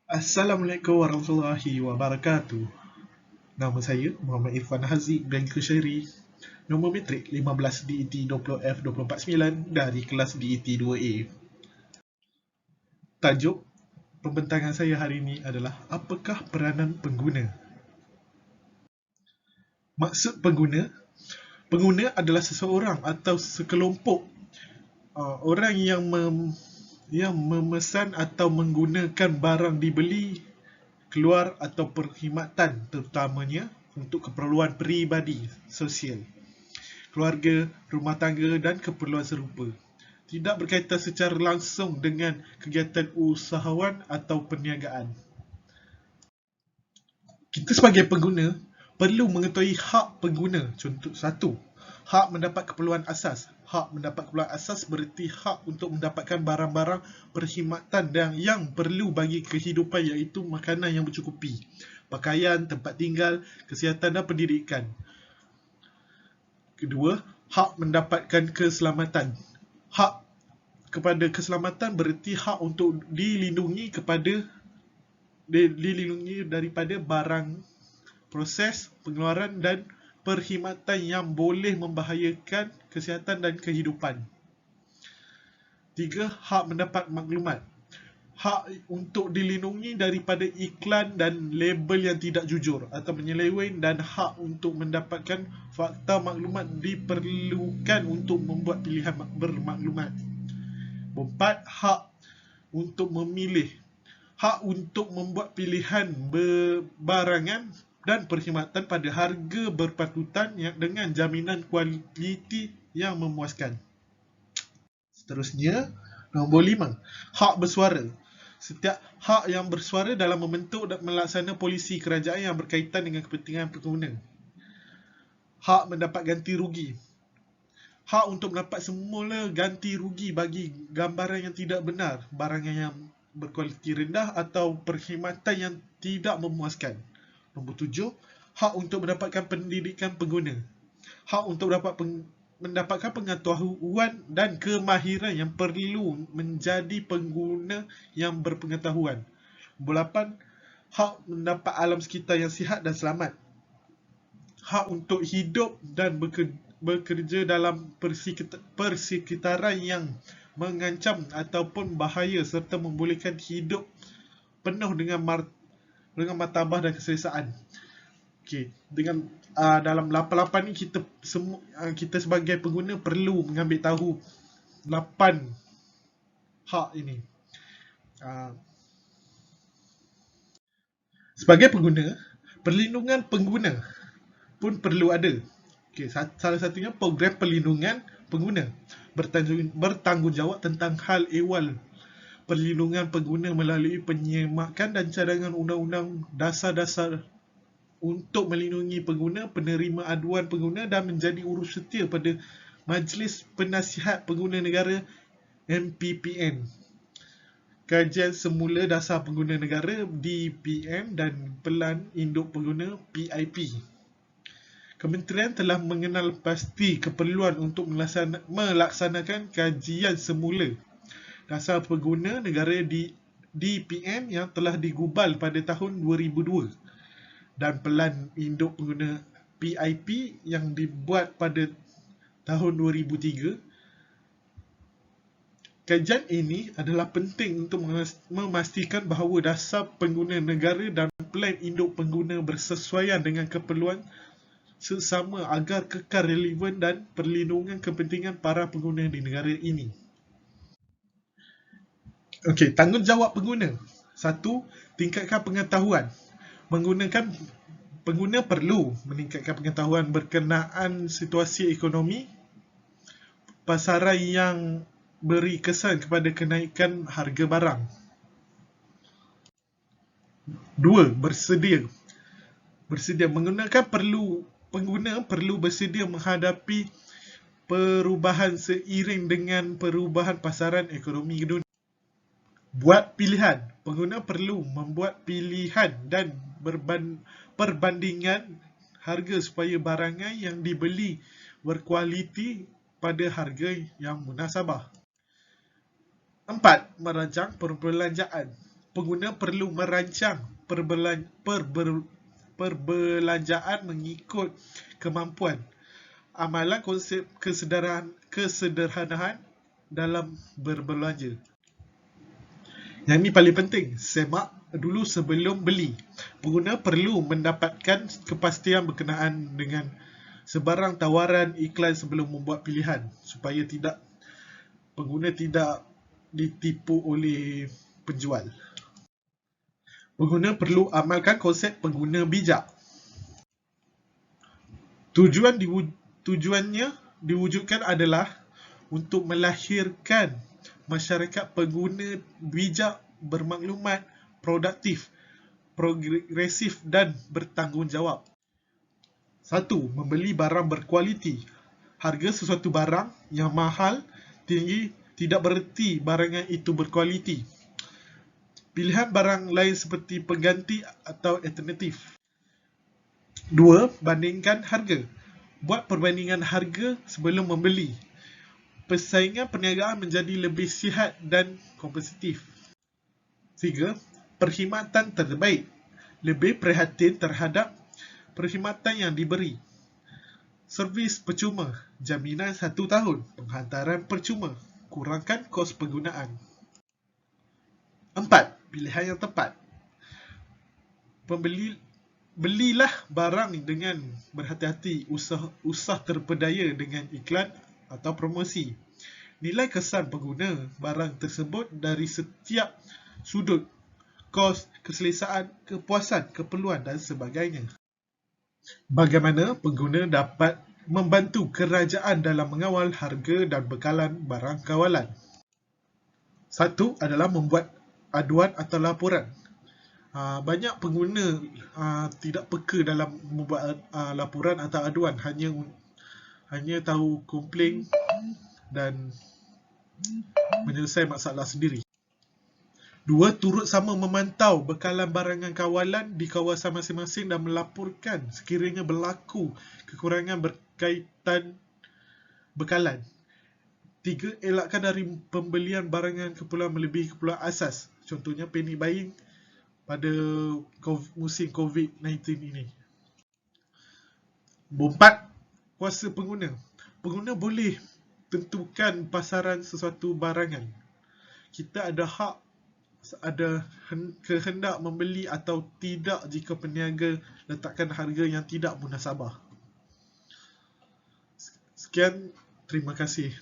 Assalamualaikum warahmatullahi wabarakatuh. Nama saya Muhammad Irfan Haziq bin Kushairi. Nombor metrik 15 DET 20F249 dari kelas DET 2A. Tajuk pembentangan saya hari ini adalah apakah peranan pengguna? Maksud pengguna? Pengguna adalah seseorang atau sekelompok orang yang memesan atau menggunakan barang dibeli, keluar atau perkhidmatan terutamanya untuk keperluan peribadi, sosial, keluarga, rumah tangga dan keperluan serupa. Tidak berkaitan secara langsung dengan kegiatan usahawan atau perniagaan. Kita sebagai pengguna perlu mengetahui hak pengguna. Contoh satu, hak mendapat keperluan asas. Hak mendapat keperluan asas bererti hak untuk mendapatkan barang-barang perkhidmatan yang perlu bagi kehidupan, iaitu makanan yang mencukupi, pakaian, tempat tinggal, kesihatan dan pendidikan. Kedua, hak mendapatkan keselamatan. Hak kepada keselamatan bererti hak untuk dilindungi daripada barang, proses, pengeluaran dan perkhidmatan yang boleh membahayakan kesihatan dan kehidupan. Tiga, hak mendapat maklumat. Hak untuk dilindungi daripada iklan dan label yang tidak jujur atau menyeleweng, dan hak untuk mendapatkan fakta maklumat diperlukan untuk membuat pilihan bermaklumat. Empat, hak untuk memilih. Hak untuk membuat pilihan berbarangan dan perkhidmatan pada harga berpatutan dengan jaminan kualiti yang memuaskan. Seterusnya, nombor 5, hak bersuara. Setiap hak yang bersuara dalam membentuk dan melaksanakan polisi kerajaan yang berkaitan dengan kepentingan pengguna. Hak mendapat ganti rugi. Hak untuk mendapat semula ganti rugi bagi gambaran yang tidak benar, barang yang berkualiti rendah atau perkhidmatan yang tidak memuaskan. Nombor 7, hak untuk mendapatkan pendidikan pengguna. Hak untuk mendapatkan pengetahuan dan kemahiran yang perlu menjadi pengguna yang berpengetahuan. Nombor 8, hak mendapat alam sekitar yang sihat dan selamat. Hak untuk hidup dan bekerja dalam persekitaran yang mengancam ataupun bahaya serta membolehkan hidup penuh dengan martabah dan keselesaan. Okey, dengan dalam 8 ni kita sebagai pengguna perlu mengambil tahu 8 hak ini. Sebagai pengguna, perlindungan pengguna pun perlu ada. Okey, salah satunya program perlindungan pengguna bertanggungjawab tentang hal ehwal perlindungan pengguna melalui penyemakan dan cadangan undang-undang dasar-dasar untuk melindungi pengguna, penerima aduan pengguna dan menjadi urus setia pada Majlis Penasihat Pengguna Negara MPPN, Kajian Semula Dasar Pengguna Negara DPN dan Pelan Induk Pengguna PIP. Kementerian telah mengenal pasti keperluan untuk melaksanakan kajian semula dasar pengguna negara di DPN yang telah digubal pada tahun 2002 dan Pelan Induk Pengguna PIP yang dibuat pada tahun 2003. Kajian ini adalah penting untuk memastikan bahawa dasar pengguna negara dan Pelan Induk Pengguna bersesuaian dengan keperluan sesama agar kekal relevan dan perlindungan kepentingan para pengguna di negara ini. Okey, tanggungjawab pengguna. 1. Tingkatkan pengetahuan. Pengguna perlu meningkatkan pengetahuan berkenaan situasi ekonomi pasaran yang beri kesan kepada kenaikan harga barang. 2. Bersedia. Pengguna perlu bersedia menghadapi perubahan seiring dengan perubahan pasaran ekonomi dunia. Buat pilihan. Pengguna perlu membuat pilihan dan perbandingan harga supaya barangan yang dibeli berkualiti pada harga yang munasabah. 4. Merancang perbelanjaan. pengguna perlu merancang perbelanjaan mengikut kemampuan. Amalan konsep kesederhanaan dalam berbelanja. Yang ini paling penting, semak dulu sebelum beli. Pengguna perlu mendapatkan kepastian berkenaan dengan sebarang tawaran iklan sebelum membuat pilihan supaya pengguna tidak ditipu oleh penjual. Pengguna perlu amalkan konsep pengguna bijak. Tujuannya diwujudkan adalah untuk melahirkan masyarakat pengguna bijak, bermaklumat, produktif, progresif dan bertanggungjawab. 1. Membeli barang berkualiti. Harga sesuatu barang yang mahal, tinggi tidak bererti barangan itu berkualiti. Pilihan barang lain seperti pengganti atau alternatif. 2. Bandingkan harga. Buat perbandingan harga sebelum membeli. Persaingan perniagaan menjadi lebih sihat dan kompetitif. 3. Perkhidmatan terbaik. Lebih perhatian terhadap perkhidmatan yang diberi. Servis percuma. Jaminan 1 tahun. Penghantaran percuma. Kurangkan kos penggunaan. 4. Pilihan yang tepat. Belilah barang dengan berhati-hati. Usah terpedaya dengan iklan atau promosi. Nilai kesan pengguna barang tersebut dari setiap sudut, kos, keselesaan, kepuasan, keperluan dan sebagainya. Bagaimana pengguna dapat membantu kerajaan dalam mengawal harga dan bekalan barang kawalan? 1 adalah membuat aduan atau laporan. Banyak pengguna tidak peka dalam membuat laporan atau aduan, hanya tahu komplain dan menyelesaikan masalah sendiri. 2. Turut sama memantau bekalan barangan kawalan di kawasan masing-masing dan melaporkan sekiranya berlaku kekurangan berkaitan bekalan. 3. Elakkan dari pembelian barangan keperluan melebihi keperluan asas. Contohnya panic buying pada musim COVID-19 ini. 4. Kuasa pengguna. Pengguna boleh tentukan pasaran sesuatu barangan. Kita ada hak, ada kehendak membeli atau tidak jika peniaga letakkan harga yang tidak munasabah. Sekian, terima kasih.